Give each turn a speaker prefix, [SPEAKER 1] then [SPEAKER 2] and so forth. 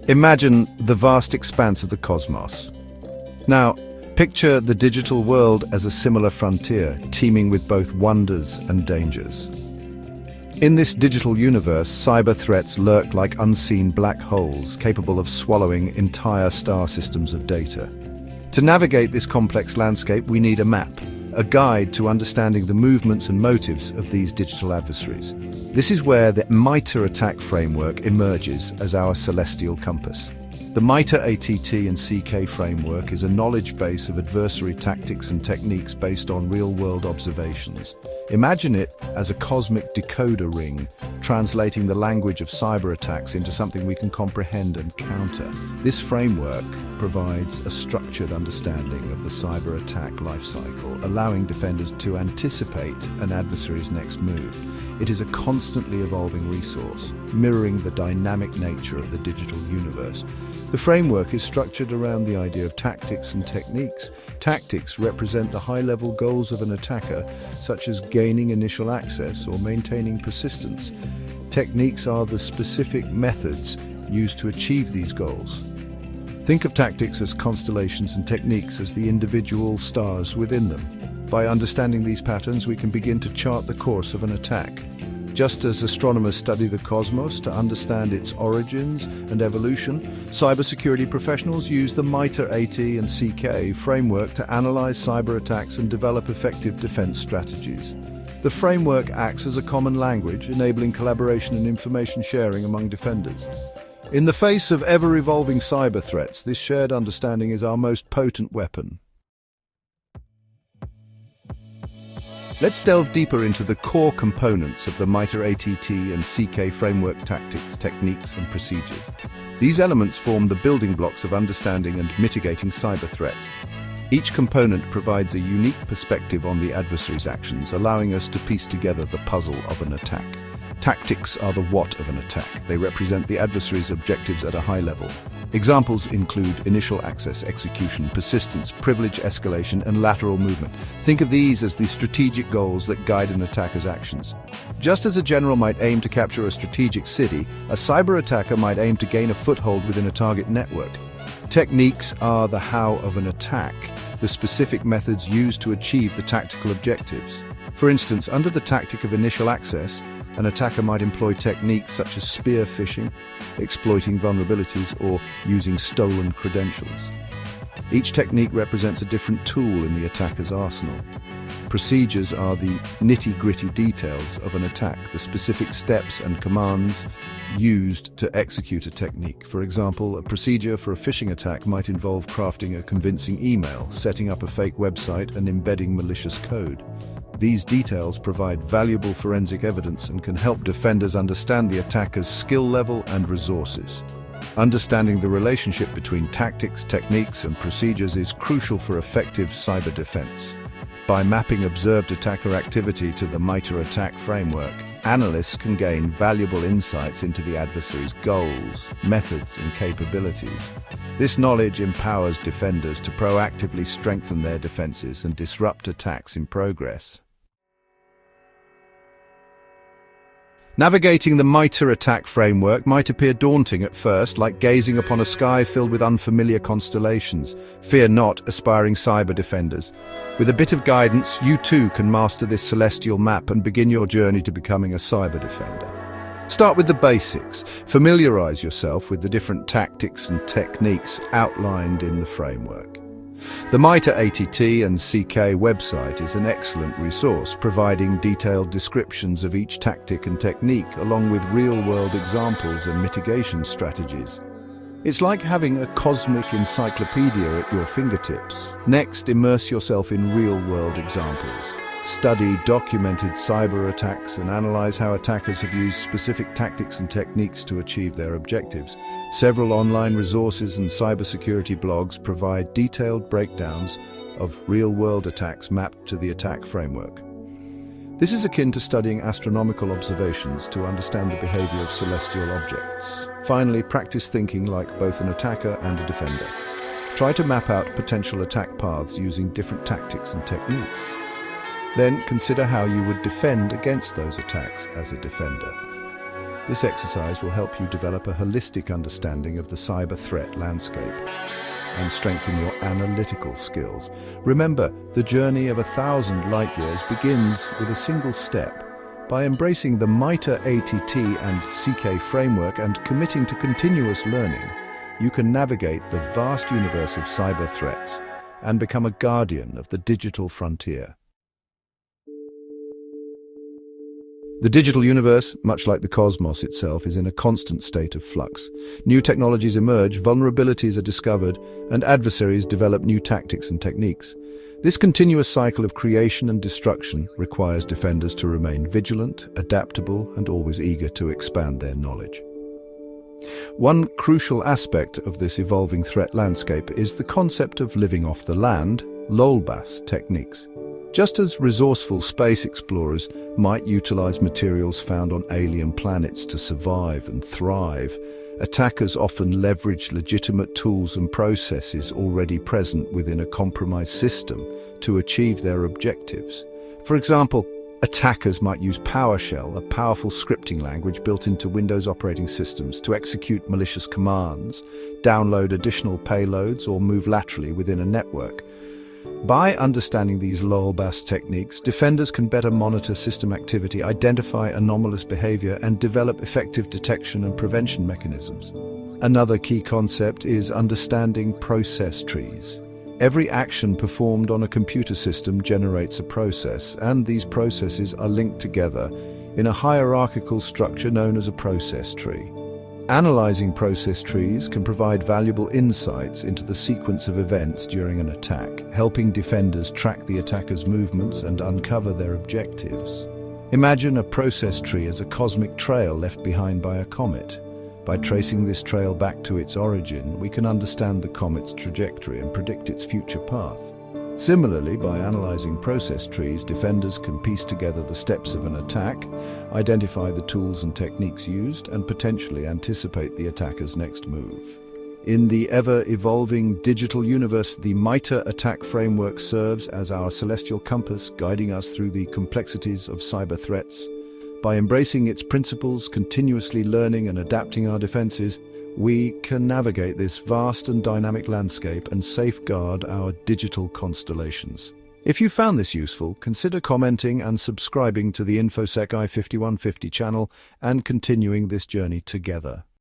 [SPEAKER 1] Imagine the vast expanse of the cosmos. Now, picture the digital world as a similar frontier, teeming with both wonders and dangers. In this digital universe, cyber threats lurk like unseen black holes, capable of swallowing entire star systems of data. To navigate this complex landscape, we need a map, a guide to understanding the movements and motives of these digital adversaries. This is where the MITRE ATT&CK Framework emerges as our celestial compass. The MITRE ATT&CK Framework is a knowledge base of adversary tactics and techniques based on real-world observations. Imagine it as a cosmic decoder ring, translating the language of cyber attacks into something we can comprehend and counter. This framework provides a structured understanding of the cyber attack lifecycle, allowing defenders to anticipate an adversary's next move. It is a constantly evolving resource, mirroring the dynamic nature of the digital universe. The framework is structured around the idea of tactics and techniques. Tactics represent the high-level goals of an attacker, such as gaining initial access or maintaining persistence. Techniques are the specific methods used to achieve these goals. Think of tactics as constellations and techniques as the individual stars within them. By understanding these patterns, we can begin to chart the course of an attack. Just as astronomers study the cosmos to understand its origins and evolution, cybersecurity professionals use the MITRE ATT&CK framework to analyze cyber attacks and develop effective defense strategies. The framework acts as a common language, enabling collaboration and information sharing among defenders. In the face of ever-evolving cyber threats, this shared understanding is our most potent weapon. Let's delve deeper into the core components of the MITRE ATT&CK framework: tactics, techniques, and procedures. These elements form the building blocks of understanding and mitigating cyber threats. Each component provides a unique perspective on the adversary's actions, allowing us to piece together the puzzle of an attack. Tactics are the what of an attack. They represent the adversary's objectives at a high level. Examples include initial access, execution, persistence, privilege escalation, and lateral movement. Think of these as the strategic goals that guide an attacker's actions. Just as a general might aim to capture a strategic city, a cyber attacker might aim to gain a foothold within a target network. Techniques are the how of an attack, the specific methods used to achieve the tactical objectives. For instance, under the tactic of initial access, an attacker might employ techniques such as spear phishing, exploiting vulnerabilities, or using stolen credentials. Each technique represents a different tool in the attacker's arsenal. Procedures are the nitty-gritty details of an attack, the specific steps and commands used to execute a technique. For example, a procedure for a phishing attack might involve crafting a convincing email, setting up a fake website, and embedding malicious code. These details provide valuable forensic evidence and can help defenders understand the attacker's skill level and resources. Understanding the relationship between tactics, techniques, and procedures is crucial for effective cyber defense. By mapping observed attacker activity to the MITRE ATT&CK framework, analysts can gain valuable insights into the adversary's goals, methods, and capabilities. This knowledge empowers defenders to proactively strengthen their defenses and disrupt attacks in progress. Navigating the MITRE ATT&CK framework might appear daunting at first, like gazing upon a sky filled with unfamiliar constellations. Fear not, aspiring cyber defenders. With a bit of guidance, you too can master this celestial map and begin your journey to becoming a cyber defender. Start with the basics. Familiarize yourself with the different tactics and techniques outlined in the framework. The MITRE ATT&CK website is an excellent resource, providing detailed descriptions of each tactic and technique, along with real-world examples and mitigation strategies. It's like having a cosmic encyclopedia at your fingertips. Next, immerse yourself in real-world examples. Study documented cyber attacks and analyze how attackers have used specific tactics and techniques to achieve their objectives. Several online resources and cybersecurity blogs provide detailed breakdowns of real-world attacks mapped to the ATT&CK framework. This is akin to studying astronomical observations to understand the behavior of celestial objects. Finally, practice thinking like both an attacker and a defender. Try to map out potential attack paths using different tactics and techniques. Then consider how you would defend against those attacks as a defender. This exercise will help you develop a holistic understanding of the cyber threat landscape and strengthen your analytical skills. Remember, the journey of 1,000 light years begins with a single step. By embracing the MITRE ATT&CK Framework and committing to continuous learning, you can navigate the vast universe of cyber threats and become a guardian of the digital frontier. The digital universe, much like the cosmos itself, is in a constant state of flux. New technologies emerge, vulnerabilities are discovered, and adversaries develop new tactics and techniques. This continuous cycle of creation and destruction requires defenders to remain vigilant, adaptable, and always eager to expand their knowledge. One crucial aspect of this evolving threat landscape is the concept of living off the land, LOLBAS techniques. Just as resourceful space explorers might utilize materials found on alien planets to survive and thrive, attackers often leverage legitimate tools and processes already present within a compromised system to achieve their objectives. For example, attackers might use PowerShell, a powerful scripting language built into Windows operating systems, to execute malicious commands, download additional payloads, or move laterally within a network. By understanding these LOLBAS techniques, defenders can better monitor system activity, identify anomalous behavior, and develop effective detection and prevention mechanisms. Another key concept is understanding process trees. Every action performed on a computer system generates a process, and these processes are linked together in a hierarchical structure known as a process tree. Analyzing process trees can provide valuable insights into the sequence of events during an attack, helping defenders track the attacker's movements and uncover their objectives. Imagine a process tree as a cosmic trail left behind by a comet. By tracing this trail back to its origin, we can understand the comet's trajectory and predict its future path. Similarly, by analyzing process trees, defenders can piece together the steps of an attack, identify the tools and techniques used, and potentially anticipate the attacker's next move. In the ever-evolving digital universe, the MITRE ATT&CK Framework serves as our celestial compass, guiding us through the complexities of cyber threats. By embracing its principles, continuously learning and adapting our defenses, we can navigate this vast and dynamic landscape and safeguard our digital constellations. If you found this useful, consider commenting and subscribing to the InfoSec I-5150 channel and continuing this journey together.